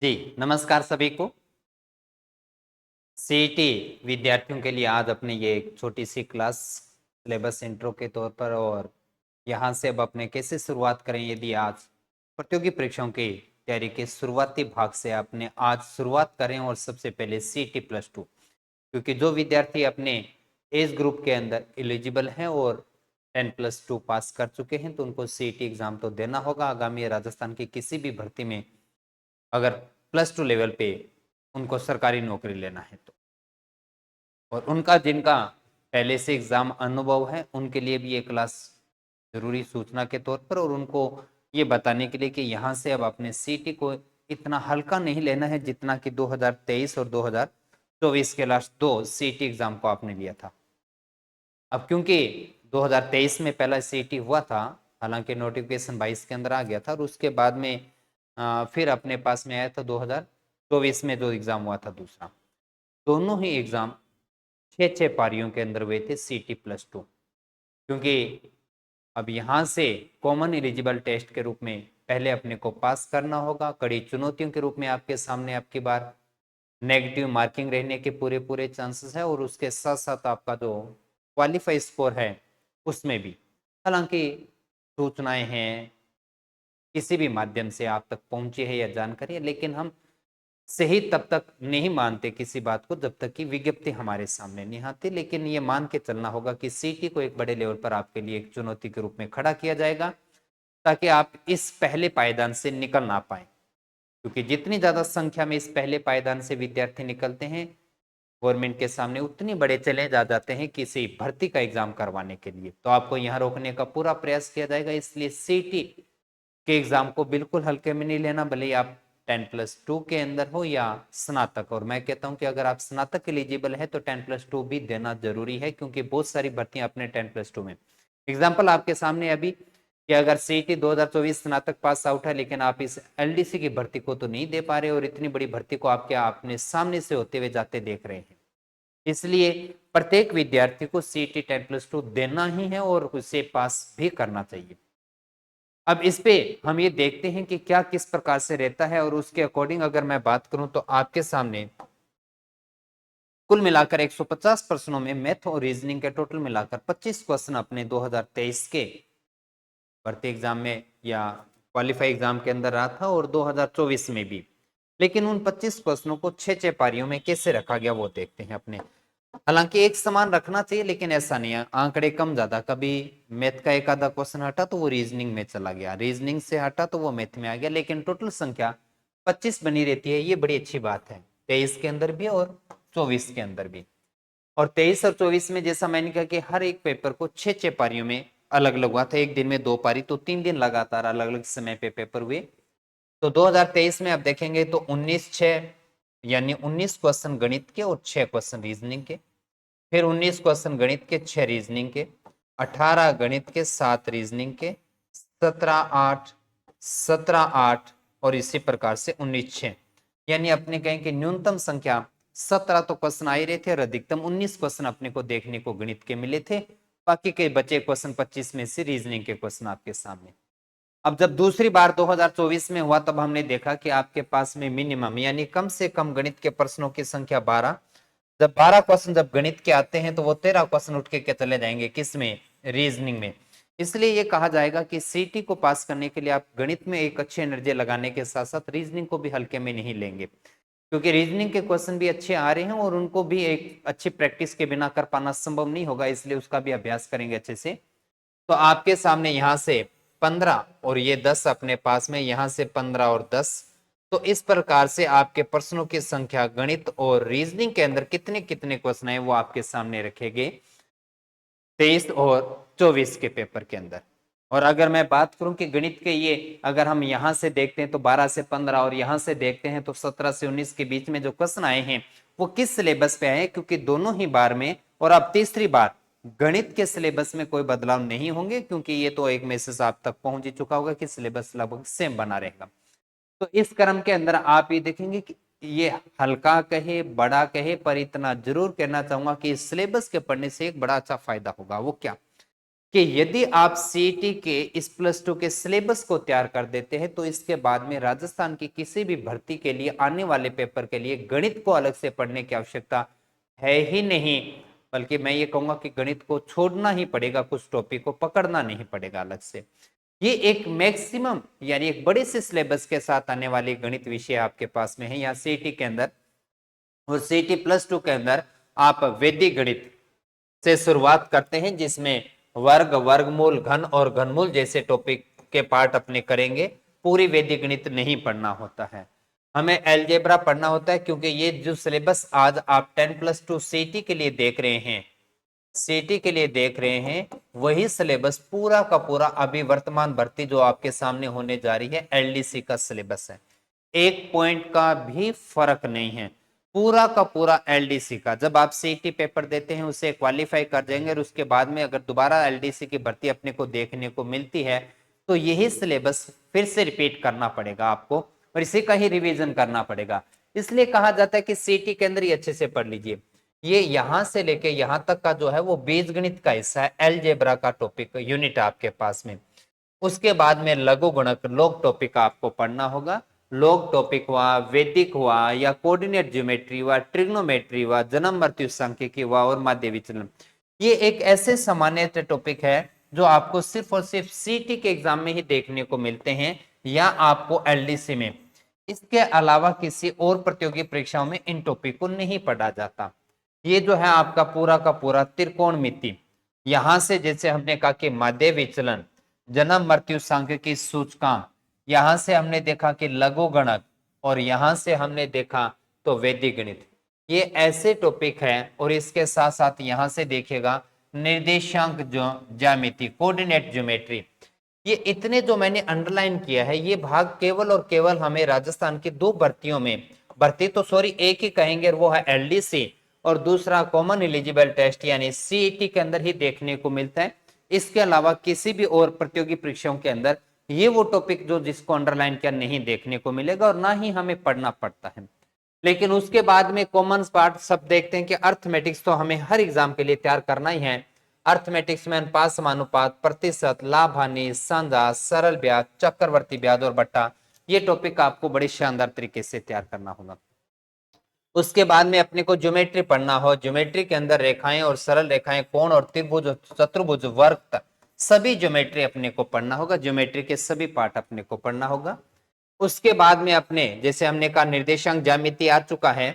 जी, नमस्कार सभी को। सीईटी विद्यार्थियों के लिए आज अपनी ये एक छोटी-सी क्लास सिलेबस इंट्रो के तौर पर और यहाँ से अब अपने कैसे शुरुआत करें यदि आज प्रतियोगी परीक्षाओं की तैयारी के शुरुआती भाग से आपने आज शुरुआत करें और सबसे पहले सीईटी प्लस 2 क्योंकि जो विद्यार्थी अपने एज ग्रुप के अंदर एलिजिबल हैं और 10+2 पास कर चुके हैं तो उनको सीईटी एग्जाम तो देना होगा आगामी राजस्थान की किसी भी भर्ती में अगर +2 लेवल पे उनको सरकारी नौकरी लेना है तो। और उनका जिनका पहले से एग्जाम अनुभव है उनके लिए भी ये क्लास जरूरी सूचना के तौर पर और उनको ये बताने के लिए कि यहाँ से अब अपने सीटी को इतना हल्का नहीं लेना है जितना कि 2023 और 2024 के लास्ट दो सीटी एग्जाम को आपने लिया था। अब क्योंकि 2023 में पहला सीटी हुआ था, हालांकि नोटिफिकेशन 22 के अंदर आ गया था और उसके बाद में फिर अपने पास में आया था 2024 में जो एग्जाम हुआ था दूसरा। दोनों ही एग्जाम 6 पारियों के अंदर हुए थे सीटी प्लस 2, क्योंकि अब यहाँ से कॉमन एलिजिबल टेस्ट के रूप में पहले अपने को पास करना होगा। कड़ी चुनौतियों के रूप में आपके सामने आपकी बार नेगेटिव मार्किंग रहने के पूरे पूरे चांसेस है और उसके साथ साथ आपका जो क्वालिफाई स्कोर है उसमें भी, हालांकि सूचनाएं हैं किसी भी माध्यम से आप तक पहुंची है या जानकारी है, लेकिन हम सही तब तक नहीं मानते किसी बात को जब तक कि विज्ञप्ति हमारे सामने नहीं आती। लेकिन ये मान के चलना होगा कि सीटी को एक बड़े लेवल पर आपके लिए एक चुनौती के रूप में खड़ा किया जाएगा ताकि आप इस पहले पायदान से निकल ना पाए, क्योंकि जितनी ज्यादा संख्या में इस पहले पायदान से विद्यार्थी निकलते हैं गवर्नमेंट के सामने उतनी बड़े चैलेंज आ जाते हैं किसी भर्ती का एग्जाम करवाने के लिए। तो आपको यहाँ रोकने का पूरा प्रयास किया जाएगा। इसलिए सीटी के एग्जाम को बिल्कुल हल्के में नहीं लेना, भले ही आप 10+2 के अंदर हो या स्नातक। और मैं कहता हूं कि अगर आप स्नातक एलिजिबल है तो 10+2 भी देना जरूरी है, क्योंकि बहुत सारी भर्तियां अपने 10+2 में। एग्जाम्पल आपके सामने अभी कि अगर सीईटी 2024 स्नातक पास आउट है लेकिन आप इस एलडीसी की भर्ती को तो नहीं दे पा रहे और इतनी बड़ी भर्ती को आपके अपने सामने से होते हुए जाते देख रहे हैं। इसलिए प्रत्येक विद्यार्थी को सीईटी 10+2 देना ही है और उसे पास भी करना चाहिए। अब इस पे हम ये देखते हैं कि क्या किस प्रकार से रहता है और उसके अकॉर्डिंग अगर मैं बात करूं तो आपके सामने कुल मिलाकर 150 प्रश्नों में मैथ और रीजनिंग के टोटल मिलाकर 25 क्वेश्चन अपने 2023 के भर्ती एग्जाम में या क्वालिफाई एग्जाम के अंदर रहा था और 2024 में भी। लेकिन उन 25 क्वेश्चनों को 6 पारियों में कैसे रखा गया वो देखते हैं अपने। हालांकि एक समान रखना चाहिए लेकिन ऐसा नहीं है, आंकड़े कम ज्यादा, कभी मैथ का एक आधा क्वेश्चन हटा तो वो रीजनिंग में चला गया, रीजनिंग से हटा तो वो मैथ में आ गया, लेकिन टोटल संख्या 25 बनी रहती है। ये बड़ी अच्छी बात है 23 के अंदर भी और 24 के अंदर भी। और 23 और 24 में जैसा मैंने कहा कि हर एक पेपर को 6 पारियों में अलग अलग हुआ था, एक दिन में 2 पारी, तो 3 दिन लगातार अलग अलग समय पे पेपर हुए। तो 2023 में आप देखेंगे तो 19/6 यानी 19 क्वेश्चन गणित के और 6 क्वेश्चन रीजनिंग के, फिर 19 क्वेश्चन गणित के 6 रीजनिंग के, 18 गणित के 7 रीजनिंग के, 17/8 17/8 और इसी प्रकार से 19/6, यानी अपने कहें कि न्यूनतम संख्या 17 तो क्वेश्चन आ ही रहे थे और अधिकतम 19 क्वेश्चन अपने को देखने को गणित के मिले थे। बाकी के बचे क्वेश्चन 25 में से रीजनिंग के क्वेश्चन आपके सामने। अब जब दूसरी बार 2024 में हुआ तब हमने देखा कि आपके पास में मिनिमम यानी कम से कम गणित के प्रश्नों की संख्या 12। जब 12 क्वेश्चन जब गणित के आते हैं तो वो 13 क्वेश्चन उठ के चले जाएंगे किसमें, रीजनिंग में। इसलिए ये कहा जाएगा कि सीटी को पास करने के लिए आप गणित में एक अच्छी एनर्जी लगाने के साथ साथ रीजनिंग को भी हल्के में नहीं लेंगे, क्योंकि रीजनिंग के क्वेश्चन भी अच्छे आ रहे हैं और उनको भी एक अच्छी प्रैक्टिस के बिना कर पाना संभव नहीं होगा, इसलिए उसका भी अभ्यास करेंगे अच्छे से। तो आपके सामने यहाँ से 15 और ये 10 अपने पास में, यहाँ से 15 और 10, तो इस प्रकार से आपके प्रश्नों की संख्या गणित और रीजनिंग के अंदर कितने कितने क्वेश्चन है वो आपके सामने रखेंगे 23 और 24 के पेपर के अंदर। और अगर मैं बात करूं कि गणित के ये अगर हम यहां से देखते हैं तो 12 से 15 और यहां से देखते हैं तो 17 से 19 के बीच में जो क्वेश्चन आए हैं वो किस सिलेबस पे आए हैं, क्योंकि दोनों ही बार में और अब तीसरी बार गणित के सिलेबस में कोई बदलाव नहीं होंगे, क्योंकि ये तो एक मैसेज आप तक पहुंच ही चुका होगा कि सिलेबस लगभग सेम बना रहेगा। तो इस क्रम के अंदर आप ये देखेंगे कि ये हल्का कहे बड़ा कहे, पर इतना जरूर कहना चाहूंगा कि सिलेबस के पढ़ने से एक बड़ा अच्छा फायदा होगा। वो क्या, कि यदि आप सीईटी के इस +2 के सिलेबस को तैयार कर देते हैं तो इसके बाद में राजस्थान की किसी भी भर्ती के लिए आने वाले पेपर के लिए गणित को अलग से पढ़ने की आवश्यकता है ही नहीं, बल्कि मैं ये कहूंगा कि गणित को छोड़ना ही पड़ेगा, कुछ टॉपिक को पकड़ना नहीं पड़ेगा अलग से। ये एक मैक्सिमम यानी एक बड़े से सिलेबस के साथ आने वाली गणित विषय आपके पास में है यहाँ सीईटी के अंदर। और सीईटी +2 के अंदर आप वैदिक गणित से शुरुआत करते हैं, जिसमें वर्ग, वर्गमूल, घन और घनमूल जैसे टॉपिक के पार्ट अपने करेंगे। पूरी वैदिक गणित नहीं पढ़ना होता है, हमें एलजेब्रा पढ़ना होता है, क्योंकि ये जो सिलेबस आज आप 10+2 सीटी के लिए देख रहे हैं, सीटी के लिए देख रहे हैं, वही सिलेबस पूरा का पूरा अभी वर्तमान भर्ती जो आपके सामने होने जा रही है एलडीसी का सिलेबस है। एक पॉइंट का भी फर्क नहीं है, पूरा का पूरा एलडीसी का। जब आप सीईटी पेपर देते हैं उसे क्वालिफाई कर जाएंगे और उसके बाद में अगर दोबारा एलडीसी की भर्ती अपने को देखने को मिलती है तो यही सिलेबस फिर से रिपीट करना पड़ेगा आपको और इसी का ही रिवीजन करना पड़ेगा। इसलिए कहा जाता है कि सीईटी के अंदर ही अच्छे से पढ़ लीजिए। ये यहां से लेके यहां तक का जो है वो बीजगणित का हिस्सा है, एलजेब्रा का टॉपिक यूनिट आपके पास में। उसके बाद में लघु गणक लॉग टॉपिक आपको पढ़ना होगा। लॉग टॉपिक हुआ, वैदिक हुआ, या कोऑर्डिनेट ज्योमेट्री हुआ, ट्रिग्नोमेट्री हुआ, जन्म मृत्यु सांख्यिकी हुआ और माध्य विचलन, ये एक ऐसे सामान्य टॉपिक है जो आपको सिर्फ और सिर्फ सीटी के एग्जाम में ही देखने को मिलते हैं या आपको एलडीसी में। इसके अलावा किसी और प्रतियोगी परीक्षाओं में इन टॉपिक को नहीं पढ़ा जाता। ये जो है आपका पूरा का पूरा त्रिकोणमिति, यहां से जैसे हमने कहा कि माध्य विचलन, जन्म मृत्यु सांख्यिकी सूचकांक, यहां से हमने देखा कि लघु गणक, और यहां से हमने देखा तो वैदिक गणित। ये ऐसे टॉपिक है। और इसके साथ साथ यहां से देखिएगा निर्देशांक जो ज्यामिति, कोऑर्डिनेट ज्योमेट्री, ये इतने जो मैंने अंडरलाइन किया है ये भाग केवल और केवल हमें राजस्थान की दो भर्तियों में, भर्ती तो सॉरी एक ही कहेंगे, वो है एलडीसी और दूसरा कॉमन एलिजिबल टेस्ट यानी सीईटी के अंदर ही देखने को मिलता है। इसके अलावा किसी भी और प्रतियोगी परीक्षाओं के अंदर ये वो टॉपिक जो जिसको अंडरलाइन किया नहीं देखने को मिलेगा और ना ही हमें पढ़ना पड़ता है। लेकिन उसके बाद में कॉमन पार्ट सब देखते हैं कि अर्थमेटिक्स तो हमें हर एग्जाम के लिए तैयार करना ही है। अर्थमेटिक्स में अनुपात, समानुपात, प्रतिशत, लाभ हानि, सांजा, सरल ब्याज, चक्रवर्ती ब्याज और बट्टा, ये टॉपिक आपको बड़े शानदार तरीके से तैयार करना होगा। उसके बाद में अपने को ज्योमेट्री पढ़ना हो, ज्योमेट्री के अंदर रेखाएं और सरल रेखाएं, कोण और त्रिभुज, चतुर्भुज, वर्ग, सभी ज्योमेट्री अपने को पढ़ना होगा। ज्योमेट्री के सभी पार्ट अपने को पढ़ना होगा। उसके बाद में अपने जैसे हमने कहा निर्देशांक ज्यामिति आ चुका है,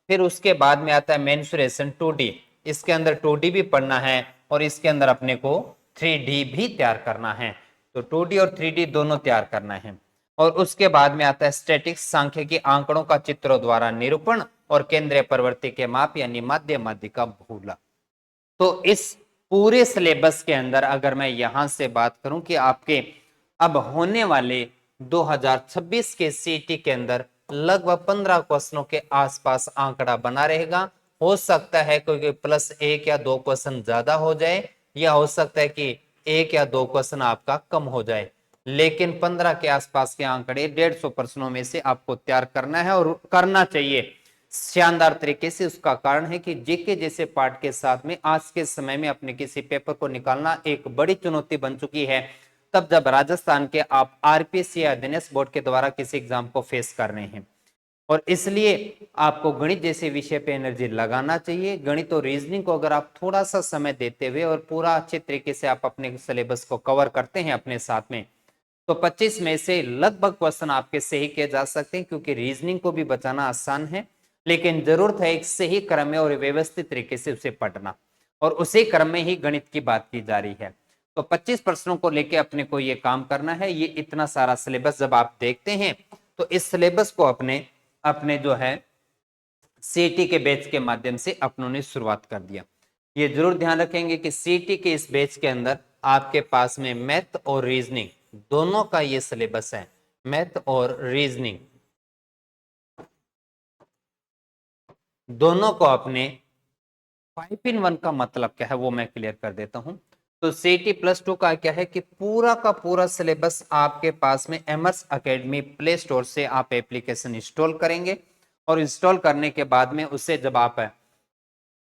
फिर उसके बाद में आता है मेंसुरेशन 2D, इसके अंदर 2D भी पढ़ना है और इसके अंदर अपने को 3D भी तैयार करना है। तो 2D और 3D दोनों तैयार करना है। और उसके बाद में आता है स्टैटिक्स, सांख्यिकी, आंकड़ों का चित्रों द्वारा निरूपण और केंद्रीय प्रवृत्ति के माप यानी माध्य माध्य का भूला। तो इस पूरे सिलेबस के अंदर अगर मैं यहां से बात करूं कि आपके अब होने वाले 2026 के सीटी के अंदर लगभग 15 क्वेश्चनों के आसपास आंकड़ा बना रहेगा। हो सकता है क्योंकि +1 या 2 क्वेश्चन ज्यादा हो जाए, या हो सकता है कि 1 या 2 क्वेश्चन आपका कम हो जाए, लेकिन 15 के आसपास के आंकड़े 150 प्रश्नों में से आपको तैयार करना है और करना चाहिए शानदार तरीके से। उसका कारण है कि जीके जैसे पार्ट के साथ में आज के समय में अपने किसी पेपर को निकालना एक बड़ी चुनौती बन चुकी है, तब जब राजस्थान के आप आरपीएससी या दिनेश बोर्ड के द्वारा किसी एग्जाम को फेस कर रहे हैं। और इसलिए आपको गणित जैसे विषय पे एनर्जी लगाना चाहिए। गणित और रीजनिंग को अगर आप थोड़ा सा समय देते हुए और पूरा अच्छे तरीके से आप अपने सिलेबस को कवर करते हैं अपने साथ में, तो 25 में से लगभग क्वेश्चन आपके सही किए जा सकते हैं, क्योंकि रीजनिंग को भी बचाना आसान है, लेकिन जरूरत है एक सही क्रम में और व्यवस्थित तरीके से उसे पढ़ना, और उसी क्रम में ही गणित की बात की जा रही है। तो 25 प्रश्नों को लेके अपने को ये काम करना है। ये इतना सारा सिलेबस जब आप देखते हैं तो इस सिलेबस को अपने अपने जो है सीटी के बैच के माध्यम से अपनों ने शुरुआत कर दिया। ये जरूर ध्यान रखेंगे कि सीटी के इस बैच के अंदर आपके पास में मैथ और रीजनिंग दोनों का ये सिलेबस है। मैथ और रीजनिंग दोनों को अपने 5 in 1 का मतलब क्या है वो मैं क्लियर कर देता हूं। तो सीटी +2 का क्या है कि पूरा का पूरा सिलेबस आपके पास में एमर्स एकेडमी प्ले स्टोर से आप एप्लीकेशन इंस्टॉल करेंगे और इंस्टॉल करने के बाद में उसे जब आप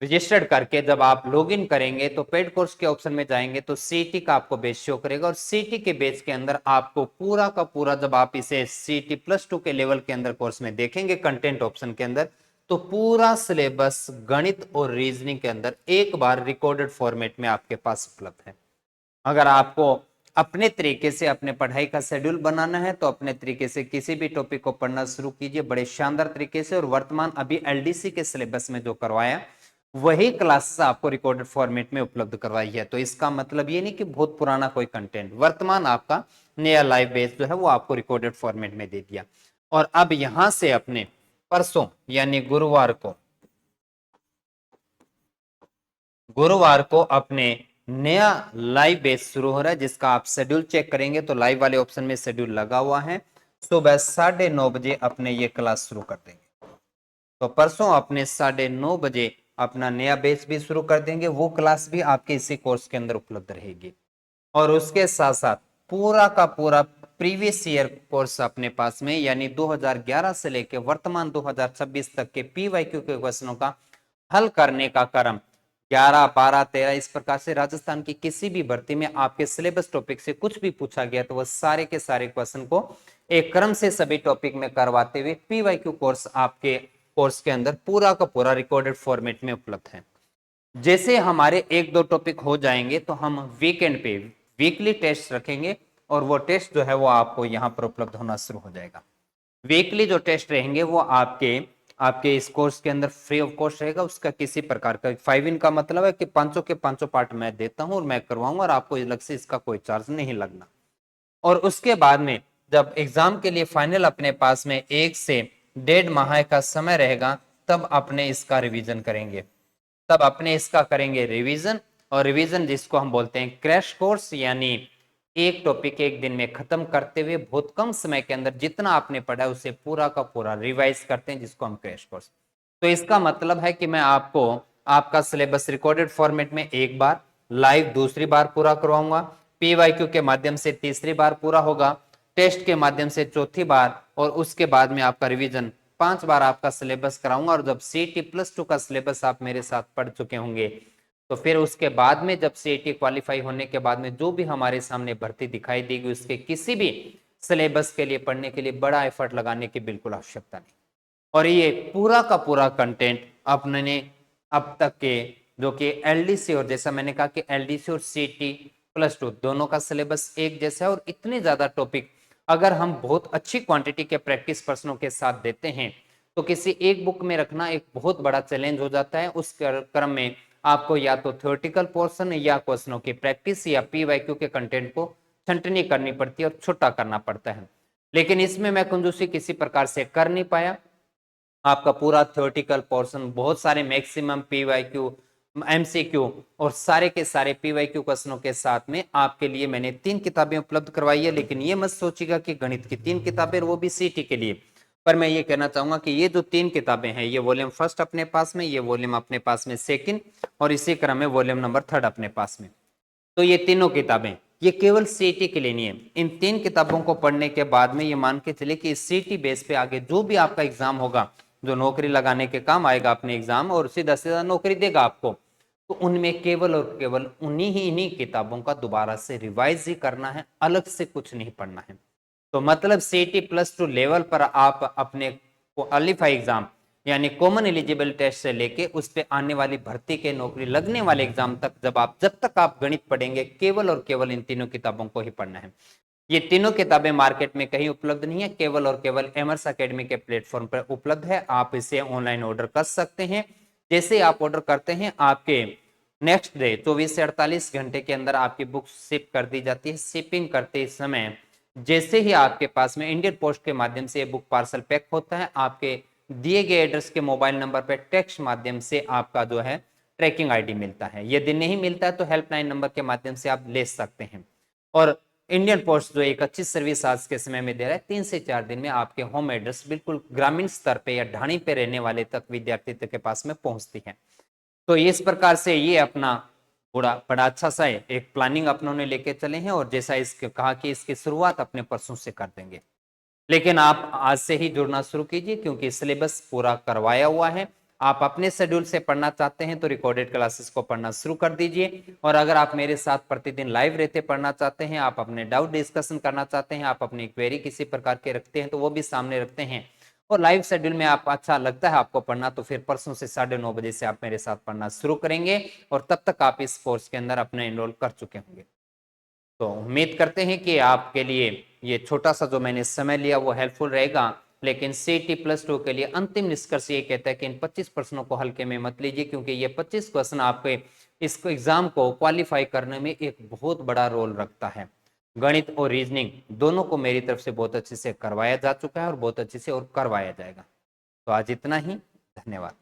रजिस्टर्ड करके जब आप लॉगिन करेंगे तो पेड कोर्स के ऑप्शन में जाएंगे तो सीटी का आपको बेस शो करेगा और सीटी के बेस के अंदर आपको पूरा का पूरा, जब आप इसे सीटी +2 के लेवल के अंदर कोर्स में देखेंगे कंटेंट ऑप्शन के अंदर, तो पूरा सिलेबस गणित और रीजनिंग के अंदर एक बार रिकॉर्डेड फॉर्मेट में आपके पास उपलब्ध है। अगर आपको अपने तरीके से अपने पढ़ाई का शेड्यूल बनाना है तो अपने तरीके से किसी भी टॉपिक को पढ़ना शुरू कीजिए बड़े शानदार तरीके से। और वर्तमान अभी एलडीसी के सिलेबस में जो करवाया वही क्लासेस आपको रिकॉर्डेड फॉर्मेट में उपलब्ध करवाई है। तो इसका मतलब ये नहीं कि बहुत पुराना कोई कंटेंट, वर्तमान आपका नया लाइव बेस जो है वो आपको रिकॉर्डेड फॉर्मेट में दे दिया। और अब यहां से अपने परसों यानी गुरुवार को अपने नया लाइव बेस शुरू हो रहा है, जिसका आप शेड्यूल चेक करेंगे तो लाइव वाले ऑप्शन में शेड्यूल लगा हुआ है। सुबह 9:30 बजे अपने ये क्लास शुरू कर देंगे। तो परसों अपने 9:30 बजे अपना नया बेस भी शुरू कर देंगे, वो क्लास भी आपके इसी कोर्स के अंदर उपलब्ध रहेगी। और उसके साथ साथ पूरा का पूरा प्रीवियस ईयर कोर्स अपने पास में, यानी 2011 से लेकर वर्तमान 2026 तक के पीवाईक्यू के क्वेश्चनों का हल करने का क्रम 11, 12, 13 इस प्रकार से राजस्थान की किसी भी भर्ती में आपके सिलेबस टॉपिक से कुछ भी पूछा गया तो वह सारे के सारे क्वेश्चन को एक क्रम से सभी टॉपिक में करवाते हुए पीवाईक्यू कोर्स आपके कोर्स के अंदर पूरा का पूरा रिकॉर्डेड फॉर्मेट में उपलब्ध है। जैसे हमारे एक दो टॉपिक हो जाएंगे तो हम वीकेंड पे वीकली टेस्ट रखेंगे और वो टेस्ट जो है वो आपको यहाँ पर उपलब्ध होना शुरू हो जाएगा। वीकली जो टेस्ट रहेंगे वो आपके आपके इस कोर्स के अंदर फ्री ऑफ कॉस्ट रहेगा। उसका किसी प्रकार का 5 इन का मतलब है कि पांचों के पांचों पार्ट मैं देता हूं और मैं करवाऊंगा और आपको अलग से इसका कोई चार्ज नहीं लगना। और उसके बाद में जब एग्जाम के लिए फाइनल अपने पास में 1 से 1.5 माह का समय रहेगा तब अपने इसका रिवीजन करेंगे, तब अपने इसका करेंगे रिवीजन। और रिवीजन जिसको हम बोलते हैं क्रैश कोर्स, यानी एक टॉपिक एक दिन में खत्म करते हुए बहुत कम समय के अंदर जितना आपने पढ़ा है उसे पूरा का पूरा रिवाइज करते हैं, जिसको हम क्रैश कोर्स। तो इसका मतलब है कि मैं आपको आपका सिलेबस रिकॉर्डेड फॉर्मेट में एक बार लाइव दूसरी बार पूरा करवाऊंगा, पीवाईक्यू के माध्यम से तीसरी बार पूरा होगा, टेस्ट के माध्यम से चौथी बार, और उसके बाद में आपका रिवीजन 5 बार आपका सिलेबस कराऊंगा। और जब सीटी +2 का सिलेबस आप मेरे साथ पढ़ चुके होंगे तो फिर उसके बाद में जब सीटी क्वालिफाई होने के बाद में जो भी हमारे सामने भर्ती दिखाई देगी उसके किसी भी सिलेबस के लिए पढ़ने के लिए बड़ा एफर्ट लगाने की बिल्कुल आवश्यकता नहीं। और ये पूरा का पूरा कंटेंट अपने अब तक के जो कि एलडीसी, और जैसा मैंने कहा कि एलडीसी और सीटी +2 दोनों का सिलेबस एक जैसा है। और इतने ज्यादा टॉपिक अगर हम बहुत अच्छी क्वांटिटी के प्रैक्टिस प्रश्नों के साथ देते हैं तो किसी एक बुक में रखना एक बहुत बड़ा चैलेंज हो जाता है। उस क्रम में आपको या तो थ्योरेटिकल पोर्शन या क्वेश्चनों की प्रैक्टिस या पीवाईक्यू के कंटेंट को छंटनी करनी पड़ती है और छोटा करना पड़ता है। लेकिन इसमें मैं कंजूसी किसी प्रकार से कर नहीं पाया। आपका पूरा थ्योरेटिकल पोर्शन, बहुत सारे मैक्सिमम पीवाईक्यू, एमसीक्यू और सारे के सारे पीवाईक्यू क्वेश्चनों के साथ में आपके लिए मैंने 3 किताबें उपलब्ध करवाई है। लेकिन ये मत सोचिएगा कि गणित की 3 किताबें, वो भी सीटी के लिए। पर मैं ये कहना चाहूंगा कि ये जो 3 किताबें हैं, ये वॉल्यूम फर्स्ट अपने पास में, ये वॉल्यूम अपने पास में सेकंड, और इसी क्रम में वॉल्यूम नंबर 3 अपने पास में। तो ये तीनों किताबें ये केवल सीटी के लिए नहीं है। इन 3 किताबों को पढ़ने के बाद में ये मान के चले कि सीटी बेस पे आगे जो भी आपका एग्जाम होगा, जो नौकरी लगाने के काम आएगा अपने एग्जाम और सीधा सीधा नौकरी देगा आपको, तो उनमें केवल और केवल इन्हीं किताबों का दोबारा से रिवाइज ही करना है, अलग से कुछ नहीं पढ़ना है। तो मतलब सीटी +2 लेवल पर आप अपने क्वालिफाई एग्जाम यानी कॉमन एलिजिबल टेस्ट से लेके उस पे आने वाली भर्ती के नौकरी लगने वाले एग्जाम तक जब तक आप गणित पढ़ेंगे केवल और केवल इन तीनों किताबों को ही पढ़ना है। ये तीनों किताबें मार्केट में कहीं उपलब्ध नहीं है, केवल और केवल एमर्स एकेडमी के प्लेटफॉर्म पर उपलब्ध है। आप इसे ऑनलाइन ऑर्डर कर सकते हैं। जैसे आप ऑर्डर करते हैं आपके नेक्स्ट डे 24 से 48 घंटे के अंदर आपकी बुक शिप कर दी जाती है। शिपिंग करते समय जैसे ही आपके पास में इंडियन पोस्ट के माध्यम से बुक पार्सल पैक होता है, आपके दिए गए एड्रेस के मोबाइल नंबर पर टेक्स्ट माध्यम से आपका जो है ट्रैकिंग आईडी मिलता है। यदि नहीं मिलता है तो हेल्पलाइन नंबर के माध्यम से आप ले सकते हैं। और इंडियन पोस्ट जो एक अच्छी सर्विस आज के समय में दे रहा है, 3 से 4 दिन में आपके होम एड्रेस बिल्कुल ग्रामीण स्तर पे या ढाणी पे रहने वाले तक विद्यार्थी के पास में पहुंचती है। तो इस प्रकार से ये अपना बड़ा अच्छा सा एक प्लानिंग अपनों लेके चले हैं। और जैसा इसके कहा कि इसकी शुरुआत अपने परसों से कर देंगे, लेकिन आप आज से ही जुड़ना शुरू कीजिए क्योंकि सिलेबस पूरा करवाया हुआ है। आप अपने शेड्यूल से पढ़ना चाहते हैं तो रिकॉर्डेड क्लासेस को पढ़ना शुरू कर दीजिए, और अगर आप मेरे साथ प्रतिदिन लाइव रहते पढ़ना चाहते हैं, आप अपने डाउट डिस्कशन करना चाहते हैं, आप अपनी क्वेरी किसी प्रकार के रखते हैं तो वो भी सामने रखते हैं, और लाइव शेड्यूल में आप अच्छा लगता है आपको पढ़ना, तो फिर परसों से 9:30 बजे से आप मेरे साथ पढ़ना शुरू करेंगे, और तब तक आप इस कोर्स के अंदर अपने एनरोल कर चुके होंगे। तो उम्मीद करते हैं कि आपके लिए ये छोटा सा जो मैंने समय लिया वो हेल्पफुल रहेगा। लेकिन CET+2 के लिए अंतिम निष्कर्ष ये कहता है कि इन 25 प्रश्नों को हल्के में मत लीजिए, क्योंकि ये 25 क्वेश्चन आपके इसको एग्जाम को क्वालिफाई करने में एक बहुत बड़ा रोल रखता है। गणित और रीजनिंग दोनों को मेरी तरफ से बहुत अच्छे से करवाया जा चुका है, और बहुत अच्छे से और करवाया जाएगा। तो आज इतना ही, धन्यवाद।